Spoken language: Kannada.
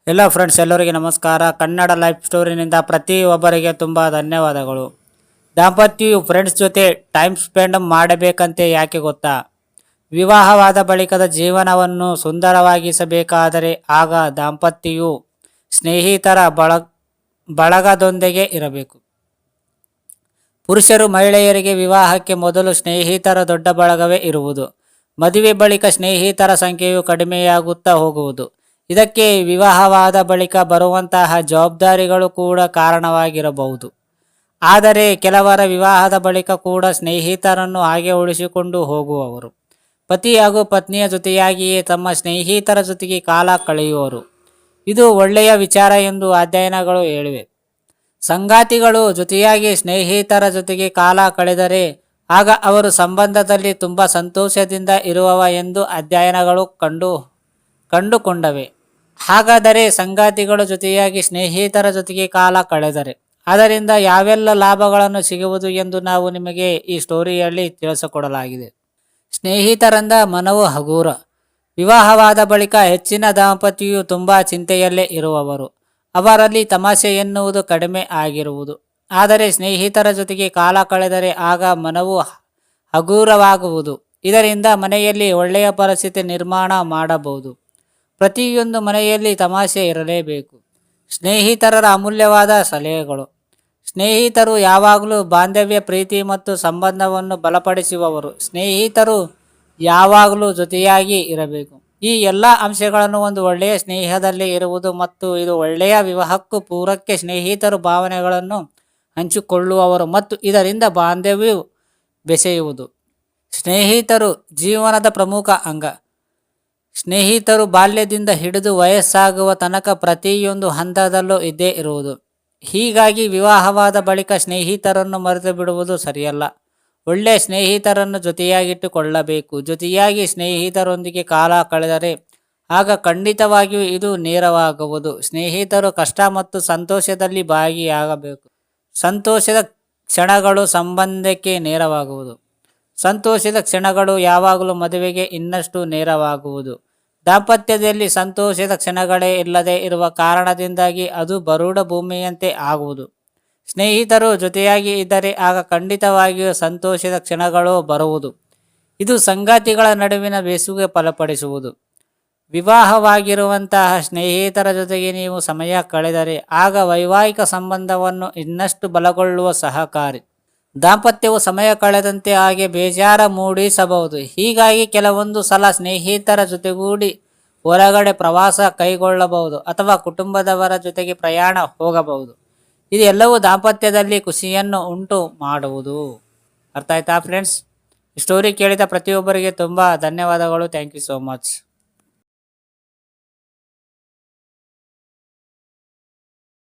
ಎಲ್ಲ ಫ್ರೆಂಡ್ಸ್ ಎಲ್ಲರಿಗೆ ನಮಸ್ಕಾರ. ಕನ್ನಡ ಲೈಫ್ ಸ್ಟೋರಿನಿಂದ ಪ್ರತಿಯೊಬ್ಬರಿಗೆ ತುಂಬ ಧನ್ಯವಾದಗಳು. ದಾಂಪತ್ಯವು ಫ್ರೆಂಡ್ಸ್ ಜೊತೆ ಟೈಮ್ ಸ್ಪೆಂಡ್ ಮಾಡಬೇಕಂತೆ ಯಾಕೆ ಗೊತ್ತಾ? ವಿವಾಹವಾದ ಬಳಿಕದ ಜೀವನವನ್ನು ಸುಂದರವಾಗಿಸಬೇಕಾದರೆ ಆಗ ದಾಂಪತ್ಯವು ಸ್ನೇಹಿತರ ಬಳಗದೊಂದಿಗೆ ಇರಬೇಕು. ಪುರುಷರು ಮಹಿಳೆಯರಿಗೆ ವಿವಾಹಕ್ಕೆ ಮೊದಲು ಸ್ನೇಹಿತರ ದೊಡ್ಡ ಬಳಗವೇ ಇರುವುದು. ಮದುವೆ ಬಳಿಕ ಸ್ನೇಹಿತರ ಸಂಖ್ಯೆಯು ಕಡಿಮೆಯಾಗುತ್ತಾ ಹೋಗುವುದು. ಇದಕ್ಕೆ ವಿವಾಹವಾದ ಬಳಿಕ ಬರುವಂತಹ ಜವಾಬ್ದಾರಿಗಳು ಕೂಡ ಕಾರಣವಾಗಿರಬಹುದು. ಆದರೆ ಕೆಲವರ ವಿವಾಹದ ಬಳಿಕ ಕೂಡ ಸ್ನೇಹಿತರನ್ನು ಹಾಗೆ ಉಳಿಸಿಕೊಂಡು ಹೋಗುವವರು ಪತಿ ಹಾಗೂ ಪತ್ನಿಯ ಜೊತೆಯಾಗಿಯೇ ತಮ್ಮ ಸ್ನೇಹಿತರ ಜೊತೆಗೆ ಕಾಲ ಕಳೆಯುವರು. ಇದು ಒಳ್ಳೆಯ ವಿಚಾರ ಎಂದು ಅಧ್ಯಯನಗಳು ಹೇಳಿವೆ. ಸಂಗಾತಿಗಳು ಜೊತೆಯಾಗಿ ಸ್ನೇಹಿತರ ಜೊತೆಗೆ ಕಾಲ ಕಳೆದರೆ ಆಗ ಅವರು ಸಂಬಂಧದಲ್ಲಿ ತುಂಬ ಸಂತೋಷದಿಂದ ಇರುವವ ಎಂದು ಅಧ್ಯಯನಗಳು ಕಂಡುಕೊಂಡವೆ. ಹಾಗಾದರೆ ಸಂಗಾತಿಗಳು ಜೊತೆಯಾಗಿ ಸ್ನೇಹಿತರ ಜೊತೆಗೆ ಕಾಲ ಕಳೆದರೆ ಅದರಿಂದ ಯಾವೆಲ್ಲ ಲಾಭಗಳನ್ನು ಸಿಗುವುದು ಎಂದು ನಾವು ನಿಮಗೆ ಈ ಸ್ಟೋರಿಯಲ್ಲಿ ತಿಳಿಸಿಕೊಡಲಾಗಿದೆ. ಸ್ನೇಹಿತರಿಂದ ಮನವು ಹಗುರ. ವಿವಾಹವಾದ ಬಳಿಕ ಹೆಚ್ಚಿನ ದಾಂಪತ್ಯವು ತುಂಬ ಚಿಂತೆಯಲ್ಲೇ ಇರುವವರು. ಅವರಲ್ಲಿ ತಮಾಷೆ ಎನ್ನುವುದು ಕಡಿಮೆ ಆಗಿರುವುದು. ಆದರೆ ಸ್ನೇಹಿತರ ಜೊತೆಗೆ ಕಾಲ ಕಳೆದರೆ ಆಗ ಮನವು ಹಗುರವಾಗುವುದು. ಇದರಿಂದ ಮನೆಯಲ್ಲಿ ಒಳ್ಳೆಯ ಪರಿಸ್ಥಿತಿ ನಿರ್ಮಾಣ ಮಾಡಬಹುದು. ಪ್ರತಿಯೊಂದು ಮನೆಯಲ್ಲಿ ತಮಾಷೆ ಇರಲೇಬೇಕು. ಸ್ನೇಹಿತರ ಅಮೂಲ್ಯವಾದ ಸಲಹೆಗಳು. ಸ್ನೇಹಿತರು ಯಾವಾಗಲೂ ಬಾಂಧವ್ಯ, ಪ್ರೀತಿ ಮತ್ತು ಸಂಬಂಧವನ್ನು ಬಲಪಡಿಸುವವರು. ಸ್ನೇಹಿತರು ಯಾವಾಗಲೂ ಜೊತೆಯಾಗಿ ಇರಬೇಕು. ಈ ಎಲ್ಲ ಅಂಶಗಳನ್ನು ಒಂದು ಒಳ್ಳೆಯ ಸ್ನೇಹದಲ್ಲಿ ಇರುವುದು ಮತ್ತು ಇದು ಒಳ್ಳೆಯ ವಿವಾಹಕ್ಕೂ ಪೂರಕ. ಸ್ನೇಹಿತರು ಭಾವನೆಗಳನ್ನು ಹಂಚಿಕೊಳ್ಳುವವರು ಮತ್ತು ಇದರಿಂದ ಬಾಂಧವ್ಯವು ಬೆಸೆಯುವುದು. ಸ್ನೇಹಿತರು ಜೀವನದ ಪ್ರಮುಖ ಅಂಗ. ಸ್ನೇಹಿತರು ಬಾಲ್ಯದಿಂದ ಹಿಡಿದು ವಯಸ್ಸಾಗುವ ತನಕ ಪ್ರತಿಯೊಂದು ಹಂತದಲ್ಲೂ ಇದ್ದೇ ಇರುವುದು. ಹೀಗಾಗಿ ವಿವಾಹವಾದ ಬಳಿಕ ಸ್ನೇಹಿತರನ್ನು ಮರೆತು ಬಿಡುವುದು ಸರಿಯಲ್ಲ. ಒಳ್ಳೆಯ ಸ್ನೇಹಿತರನ್ನು ಜೊತೆಯಾಗಿಟ್ಟುಕೊಳ್ಳಬೇಕು. ಜೊತೆಯಾಗಿ ಸ್ನೇಹಿತರೊಂದಿಗೆ ಕಾಲ ಕಳೆದರೆ ಆಗ ಖಂಡಿತವಾಗಿಯೂ ಇದು ನೇರವಾಗುವುದು. ಸ್ನೇಹಿತರು ಕಷ್ಟ ಮತ್ತು ಸಂತೋಷದಲ್ಲಿ ಭಾಗಿಯಾಗಬೇಕು. ಸಂತೋಷದ ಕ್ಷಣಗಳು ಸಂಬಂಧಕ್ಕೆ ನೇರವಾಗುವುದು. ಸಂತೋಷದ ಕ್ಷಣಗಳು ಯಾವಾಗಲೂ ಮದುವೆಗೆ ಇನ್ನಷ್ಟು ನೇರವಾಗುವುದು. ದಾಂಪತ್ಯದಲ್ಲಿ ಸಂತೋಷದ ಕ್ಷಣಗಳೇ ಇಲ್ಲದೆ ಇರುವ ಕಾರಣದಿಂದಾಗಿ ಅದು ಬರುಡ ಭೂಮಿಯಂತೆ ಆಗುವುದು. ಸ್ನೇಹಿತರು ಜೊತೆಯಾಗಿ ಇದ್ದರೆ ಆಗ ಖಂಡಿತವಾಗಿಯೂ ಸಂತೋಷದ ಕ್ಷಣಗಳು ಬರುವುದು. ಇದು ಸಂಗಾತಿಗಳ ನಡುವಿನ ಬೇಸುಗೆ ಫಲಪಡಿಸುವುದು. ವಿವಾಹವಾಗಿರುವಂತಹ ಸ್ನೇಹಿತರ ಜೊತೆಗೆ ನೀವು ಸಮಯ ಕಳೆದರೆ ಆಗ ವೈವಾಹಿಕ ಸಂಬಂಧವನ್ನು ಇನ್ನಷ್ಟು ಬಲಗೊಳ್ಳುವ ಸಹಕಾರಿ. ದಾಂಪತ್ಯವು ಸಮಯ ಕಳೆದಂತೆ ಹಾಗೆ ಬೇಜಾರ ಮೂಡಿಸಬಹುದು. ಹೀಗಾಗಿ ಕೆಲವೊಂದು ಸಲ ಸ್ನೇಹಿತರ ಜೊತೆಗೂಡಿ ಹೊರಗಡೆ ಪ್ರವಾಸ ಕೈಗೊಳ್ಳಬಹುದು ಅಥವಾ ಕುಟುಂಬದವರ ಜೊತೆಗೆ ಪ್ರಯಾಣ ಹೋಗಬಹುದು. ಇದೆಲ್ಲವೂ ದಾಂಪತ್ಯದಲ್ಲಿ ಖುಷಿಯನ್ನು ಉಂಟು ಮಾಡುವುದು. ಅರ್ಥ ಆಯ್ತಾ ಫ್ರೆಂಡ್ಸ್? ಈ ಸ್ಟೋರಿ ಕೇಳಿದ ಪ್ರತಿಯೊಬ್ಬರಿಗೆ ತುಂಬ ಧನ್ಯವಾದಗಳು. Thank you so much.